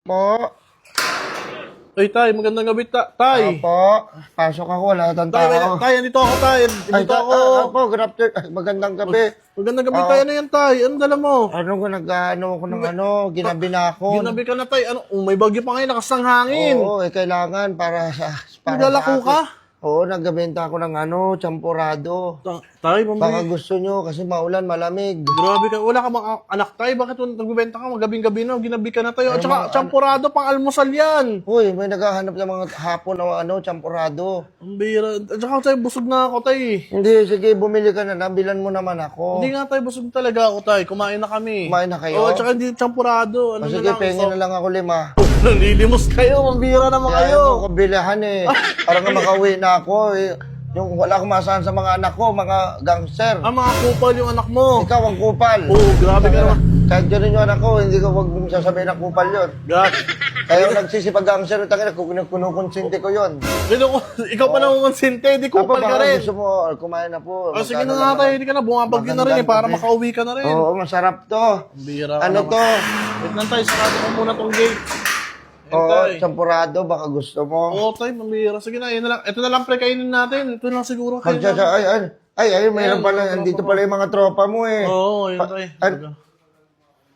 Po. Ay, tay, magandang gabi, tay. Opo. Pasok ako, wala tang Tay, tao. tay, andito ako, tay. Andito ako. Opo, good afternoon. Magandang gabi. Magandang gabi, tay. Ano yan, tay? Anong dala mo? Ano ko nag-ano ko ng ginabi na ako. Ginabi ka na, tay. Ano? May bagyo pa ngayon, lakas ng hangin. Oo, kailangan para sa Naglalako akin. ka? Oo, nagbebenta ako ng champurado. Tay, Baka mamay. gusto nyo kasi maulan, malamig. Grabe ka. Wala ka mga anak, tay. Bakit nagbibenta ka? Magabing-gabi na. Ginabi ka na, tay. At saka, champurado, pang almusal yan. Uy, may naghahanap ng mga hapon na champurado. Ang bira. At saka, tay, busog na ako, tay. Hindi, sige, bumili ka na. Nabilan mo naman ako. Hindi nga, tay. Busog talaga ako, tay. Kumain na kami. Kumain na kayo? Oo, at saka hindi champurado. Ano Sige, pengen na lang ako 5. Nalilimos kayo. Mambira naman Kaya kayo. ano ko bilihan eh. Para nga makauwi na ako eh. Yung wala akong masahan sa mga anak ko, mga gangster. Mga kupal yung anak mo. Ikaw ang kupal. Oo, grabe ka naman. Kahit yun yung anak ko, hindi ko wag mong sasabihin na kupal yun. Grabe. Kaya yung nagsisipag gangster, tangina, kinukonsente ko yun. Ikaw pa naman konsente, di kupal ka baka rin. gusto mo, kumain na po. Sige na nga tayo, hindi ka na. Bumabagyo na rin eh, para makauwi ka na rin. Oo, masarap to. Bira ka Ano naman. to? Wait lang tayo, sarado ko muna tong gate. Oo, champurado, baka gusto mo. Oo tayo, mambira. Sige na, yun na lang. Ito na lang pre, kainin natin. Ito na lang siguro kayo. Mayroon pala, andito pala yung mga tropa mo eh. Oo, yun tayo.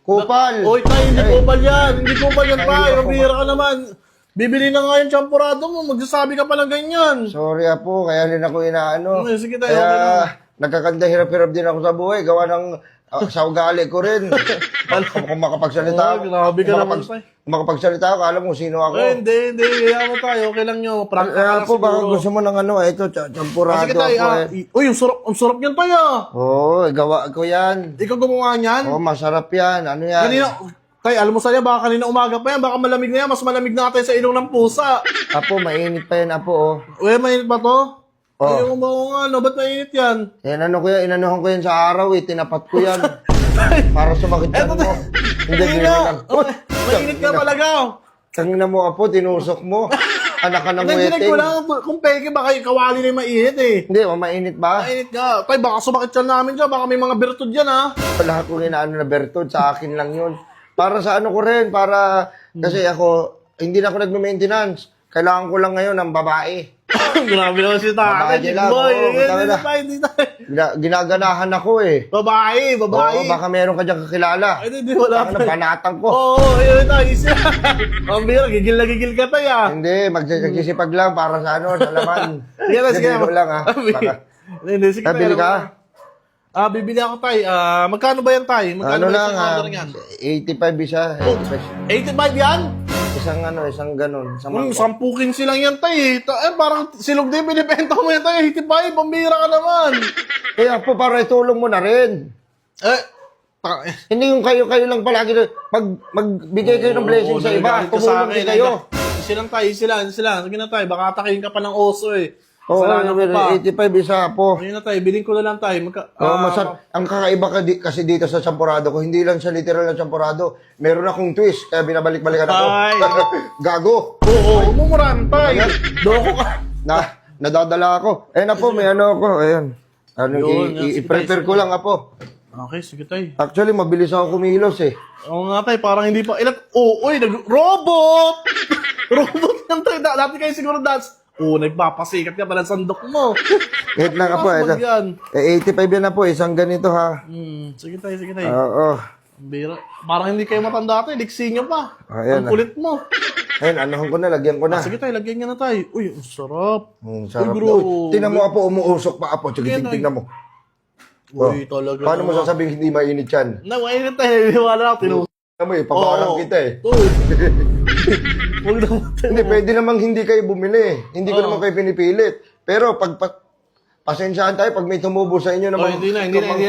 Kupal. Oy tayo, hindi kupal yan. Hindi kupal yan tayo. Mambira ka naman. Bibili na nga yung champurado mo, magsasabi ka pa ng ganyan. Sorry po, kaya rin ako inaano. Sige tayo, Kaya okay lang. nagkakanda hirap-hirap din ako sa buhay. Gawa ng sa ugali ko rin. Kung makapagsalita ako. Grabe ka naman tayo. Kung makapagsalita ako, alam mo sino ako. Hindi. Kaya mo tayo. Okay lang nyo. Prank ka Kaya lang po, baka siguro. gusto mo ng ito, champurado Sige tayo. ako eh. Uy, ang sarap yan tayo. Oo, gawa ko yan. Ikaw gumawa niyan. Oo, masarap yan. Ano yan? Kanina, tayo, alam mo sa'yo, baka kanina umaga pa yan. Baka malamig na yan. Mas malamig na tayo sa ilong ng pusa. Apo, mainit pa yan, apo. Oh. Uy, mainit ba to? Oh. Ay, yung nga, no? Ba't mainit yan? Yan, ano ko yan, inanuhan ko yan sa araw eh. Tinapat ko yan. Para sumakit yan mo. Hindi, Kanina, lang. mainit ka talaga. Tangina mo, apo, tinusok mo. Anak ka ng Nandinig wedding. ko lang, kung peke, baka kawali na yung mainit eh. Hindi, mainit ba? Mainit ka. Tay, baka sumakit yan namin dyan. Baka may mga bertud yan, ha? Wala akong inaano na bertod, sa akin lang yun. Para sa ano ko rin, para, kasi ako, hindi na ako nagme-maintenance. Kailangan ko lang ngayon ng babae. Grabe naman si Babae tatay. lang, Boy, oo, hindi tayo. Ginaganahan ako eh. Babae. Oo, baka meron ka dyan kakilala. Ay, hindi, wala Ano, pa. panatang ko. Oo, yun tayo. Ang bira, gigil na gigil ka tayo, ah. Hindi, magsisipag lang para sa ano, sa laman. Sige na, sige na. Bibilo lang ah. Hindi, sige tayo. Nabili ka? Bibili ako tayo. Magkano ba yan tayo? Magkano Ano ba lang yung ah, order yan? 85 isa. 85 yan? Isang ganun. Isang mangkok. 10-15 lang yan tayo. Parang silog din, pinipenta mo yan tayo. 85, pambira ka naman. Kaya po, para itulong mo na rin. Hindi yung kayo lang palagi. Magbigay kayo ng blessing sa iba. Tumulong din kayo. Silang tayo, sila. Sige na tayo. Baka atakin ka pa ng oso eh. Oo, Kasalanan ko pa. 85 isa po. Ayun na tayo, bilhin ko na lang tayo. Ang kakaiba kasi dito sa champurado ko, hindi lang sa literal na champurado. Meron akong twist, kaya binabalik-balikan ako. Ay. Gago. Oo, mumuran tayo. Ayan. Doko ka. Nadadala ako. Ayun na po, may ano ako. Ayun. Yun, I-prepare ko lang po. Okay, sige tayo. Actually, mabilis ako kumilos eh. Oo nga tayo, parang hindi pa. Robot! Robot yan tayo. Dati kayo siguro nagpapasikat ka pala sa sandok mo. Wait lang po. Wag yan. 85 yan na po, isang ganito ha. Sige tayo. Oo. Ang bira. Parang hindi kayo matanda tayo, liksi nyo pa. Ayan, Ang kulit mo. Ayun, anuhan ko na, lagyan ko na. Sige tayo, lagyan nyo na tayo. Uy, ang sarap. Sarap Uy, bro. na. Uy, tingnan mo po, umuusok pa po. Sige, Ayan, tingnan mo. Uy, talaga. Paano mo sasabihin hindi mainit yan? Mainit tayo, wala ako. Alam mo eh, paparang kita eh. Huwag naman tayo. Hindi, pwede namang hindi kayo bumili. Hindi ko naman kayo pinipilit. Pero pag pasensyahan tayo pag may tumubo sa inyo naman. Hindi na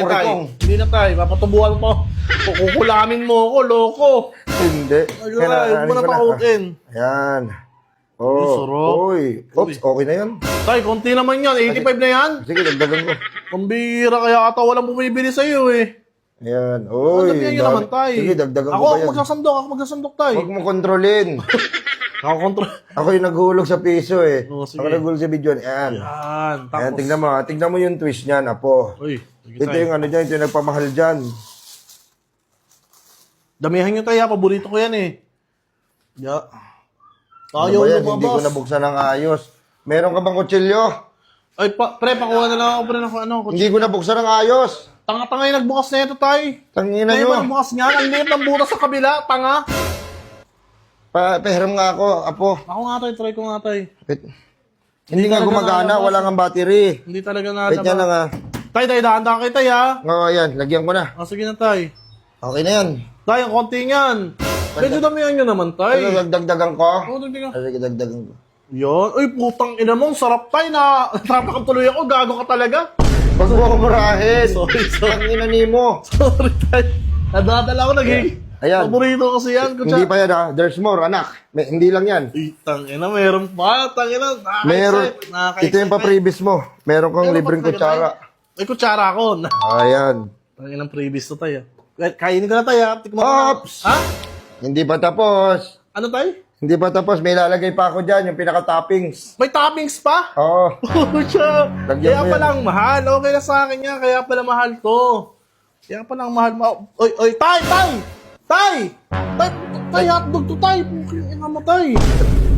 tayo. Hindi na tayo. Papatubuhan mo. Kukulamin mo ako, loko. Hindi. Huwag mo na pakutin. Ayan. Sarap. Uy. Oops, okay na yan. Tay, konti naman yan. 85 na yan. Sige, dagdagan ko. Pambira, kaya ata walang bumibili sa'yo eh. Ayan. Uy. Dagdagan nyo naman, tay. Sige, dagdagan ko Ako pa yan. magsasandok, tay. Huwag mo kontrolin. Ako kontrol. Ako yung naghulog sa piso eh. Sige. Ako naghulog sa video. Ayan. Yan. Ayan, Tapos. tingnan mo yung twist niyan, apo. Uy, sige Ito tayo. yung ano dyan, ito yung nagpamahal dyan. Damihan nyo tayo, paborito ko yan eh. Ya. Ano Ayaw ba yan? Hindi ko lumabas. nabuksan ng ayos. Meron ka bang kutsilyo? Ay, pre, pakuha na lang ako, pre, ng ano. Hindi ko nabuksan ng ayos. Tanga-tanga yung nagbukas na ito, tay. Tangina Tay ba nyo. nagbukas niyan? Ang liit ng butas sa kabila, tanga. Pahiram nga ako, apo. Ako nga, tay, try ko nga, tay. Hindi nga talaga gumagana, nalabas. wala nga battery. Hindi talaga Wait nga lang nalabas. ah. Tay, dahan-dahan kayo, tay, ha? Oo, yan. Lagyan ko na. Sige na, tay. Okay na yan. Tay, ang konti niyan. Medyo damihan nyo naman, tay. Ano, dagdagan ko? Oo, tingnan. Sige, dagdagan ko. Yan. Uy, putang ina mo, ang sarap, tay, na natrapa ka tuloy ako, gago ka talaga. Huwag mo kumurahin. Sorry. Tangina ni mo. Sorry, tay. Nadadala ko naging. Ayan. Paborito kasi yan, kutsa. Hindi pa yan ah. There's more, anak. Hindi lang yan. Uy, tangina, meron pa. Tangina, Meron. Ito yung pa-previous mo. Meron kang libreng kutsara. May kutsara ako. Ayan. Tangina ng previous to tayo. Kainin ko na tayo. Tikman ko na. Ops! Ha? Hindi pa tapos. Ano tayo? Hindi pa tapos. May lalagay pa ako dyan. Yung pinaka-toppings. May toppings pa? Oo. Pucha. Lagyan Kaya mo yan. palang mahal. Okay na sa akin yan. Kaya pala mahal to. Kaya palang mahal. Oy, tay! Tay, hotdog to tay. Puking ina mo tay.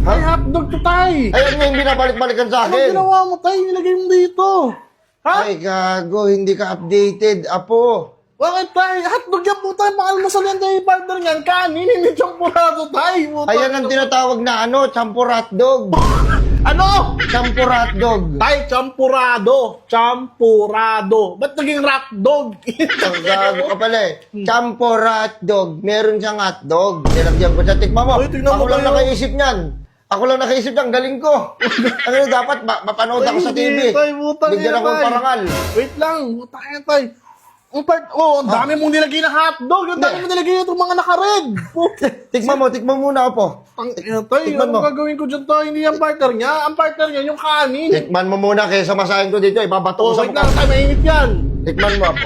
Tay, hotdog to tay. Ayan nga yung binabalik-balikan sa Anong akin. ginawa mo tay? Nilagay mo dito. Ha? Ay, gago. Hindi ka updated, apo. Bakit tay? Hotdog yan po tay. Makalmasal yan tayo yung partner niyan. Kanin, hindi champurado tay. Ayan ang tinatawag na ano, champur hotdog. Ano? Champur hotdog. Tay, champurado. Champurado. Ba't naging rat dog? Ang gago ka pala eh. Champur hotdog. Meron siyang hotdog. Nilagyan ko siya. Tikma mo. Ay, tingnan mo Ako lang kayo. nakaisip niyan. Ako lang nakaisip niyan. Galing ko. Ano dapat mapanood ako sa TV. Tay, butang Bigyan ina, ako ng tay. parangal. Wait lang. Butang ina tay. Ang dami mong nilagay na hotdog. Ang dami mong nilagay na itong mga naka-red. Tikman mo muna ako. Ang ina tay. Tikman mo. Ano gagawin ko dyan tay? Hindi yung partner niya. Ang partner niya yung kanin. Tikman mo muna kaysa masahin ko dito. Ibabato ko sa Wait mukha. lang tay. Mainit yan. Tikman mo ako.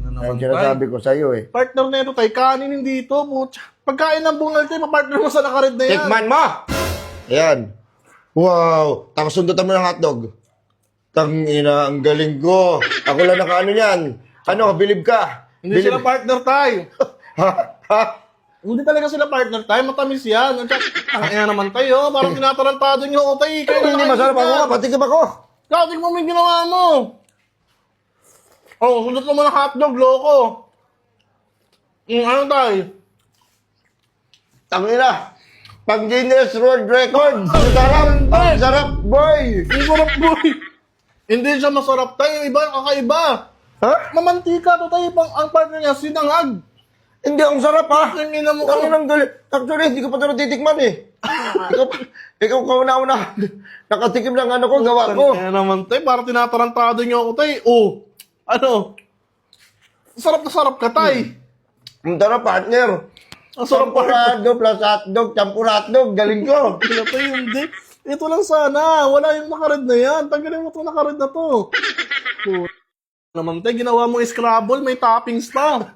Ano Ang sinasabi ko sa'yo eh. Partner na ito tay. Kanin hindi ito. Pagkain ng bungal tay. Mapartner mo sa naka-red na yan. Tikman mo! Ayan. Wow! Tapos sundutan mo ng hotdog. Tangina, ang galing ko. Ako lang nakaano yan. Ano, bilib ka? Hindi sila partner tay. Ha? Ha? Hindi talaga sila partner tayo, matamis yan. Ang ina naman tayo, parang tinatarantado nyo ako tayo. Hindi masarap ako nga, patikim ako. Kating mo may ginawa mo. Oh, sundot mo ng hotdog, loko. Ano tayo? Tangina. Pag Guinness World Record. Ang sarap. Ang sarap, boy. Ang sarap boy. Hindi siya masarap tayo, iba, kakaiba. Ha? Mamantika to tayo, ang partner niya, sinangag. Hindi, ang sarap ha. Ang ina mo. Tangina, ang galing. Actually, hindi ko pa ito natitikman eh. ikaw kauna-una. Nakatikim ng ano ko, gawa ko. Kaya naman tayo, parang tinatarantado nyo ako tayo. Oh, ano? Sarap na sarap ka tayo. Ang sarap, partner. Ang sarap partner. Champurado plus hotdog, champur hotdog, galing ko. Ito hindi. Ito lang sana. Wala yung nakared na yan. Tanggalin mo itong nakared na to. Naman tayo, ginawa mo Scrabble, may toppings pa.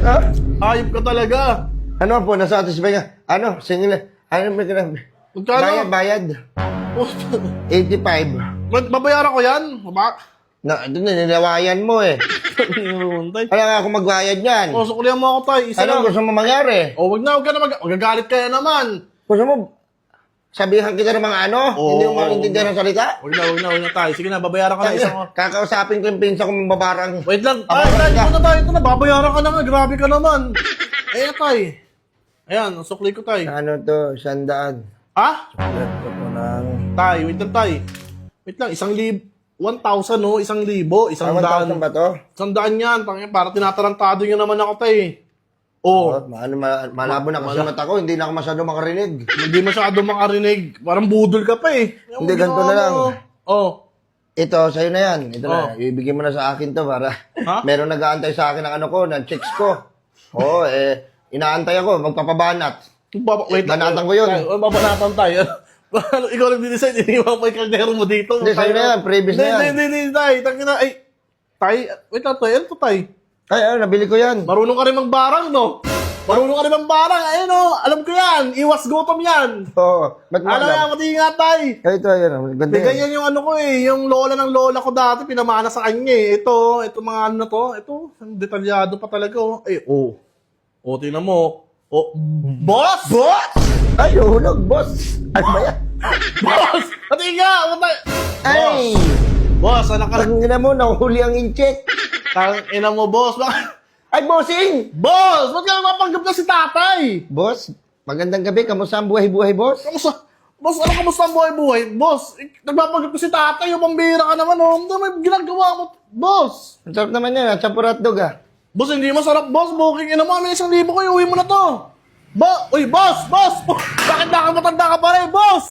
Ha? Hayop ka talaga. Ano po, nasatisfy nga. Ano, singil. Ano ba ka Magkano? Bayad. 85. Babayaran ko yan? Doon na, ninawayan mo eh. Tay. Kaya nga ako magbayad yan. O, suklihan mo ako tayo. Isa Ano lang. gusto mo mangyari? O, wag na, magagalit ka na naman. Gusto mo, sabihan kita ng mga ano? Oo. Hindi mo maintindihan ng salita? Wag na tayo. Sige na, babayaran ka na isang. Kakausapin ko yung pinsa kong babarang. Wait lang. Aba, Tay, ka. ito na tayo. Ito na, babayaran ka naman. Grabe ka naman. Ayan, tay. Ayan, ang sukli ko, tay. Ano to, 100. Ha? Sulat ko po ng... Tay, wait lang, tay. Wait lang, 1,000, no? 1,000. 100. 1,000 ba to? 100 yan. Para tinatarantado nyo naman ako, tay. Oh, Malabo na kasi mata ko, hindi na ako masyado makarinig. hindi masyado makarinig. Parang budol ka pa eh. Yung Hindi, ganito ginawa na lang. mo. Oh. Ito, sa'yo na yan. Ito Oh. na, ibigay mo na sa akin to para Ha? meron nag-aantay sa akin ng ano ko, ng chicks ko. Oo, inaantay ako, magpapabanat. Wait lang. Banatan ko yun. Tay, babanatan tayo. Ikaw nag-decide, iniwan mo yung kaldero mo dito. Hindi, sa'yo na yan, previous na yan. Hindi, tay. Tangina, ay. Tay, wait lang, tay. Ano to, tay? Ay, nabili ko yan. Marunong ka rin magbarang, no? Marunong ka rin magbarang. Ayun, no? Alam ko yan. Iwas gutom yan. Oo, ba't mo Ano alam? yan, mati nga, tay. Ito, ayun, ganda May yan. ganyan yung ano ko eh, yung lola ng lola ko dati, pinamana sa kanya eh. Ito mga ano na to, ito, ang detalyado pa talaga oh. Eh, oh. Oh, tingnan mo. Oh, boss! Boss! Ay, hulog, boss. Ano ba yan? Boss! Pati nga! Matay! Ay! Boss, anak ka Ang ina mo, nahuli ang incheck. Tang ina mo, boss. Ay, bossing! Boss! Ba't ka mapanggap na si tatay? Boss, magandang gabi. Kamusta ang buhay-buhay, boss? Kamusta? Boss, ano kamusta ang buhay-buhay? Boss, nagpapanggap ko si tatay. Yung pambira ka naman, oh. Ano may ginagawa mo? Boss! Ang sarap naman yan, chapurat dog, ah. Boss, hindi masarap, boss. Booking ina mo. May 1,000 ko. Iuwi mo na to. Uy, boss! Boss! Bakit nakamatanda ka pa rin, boss?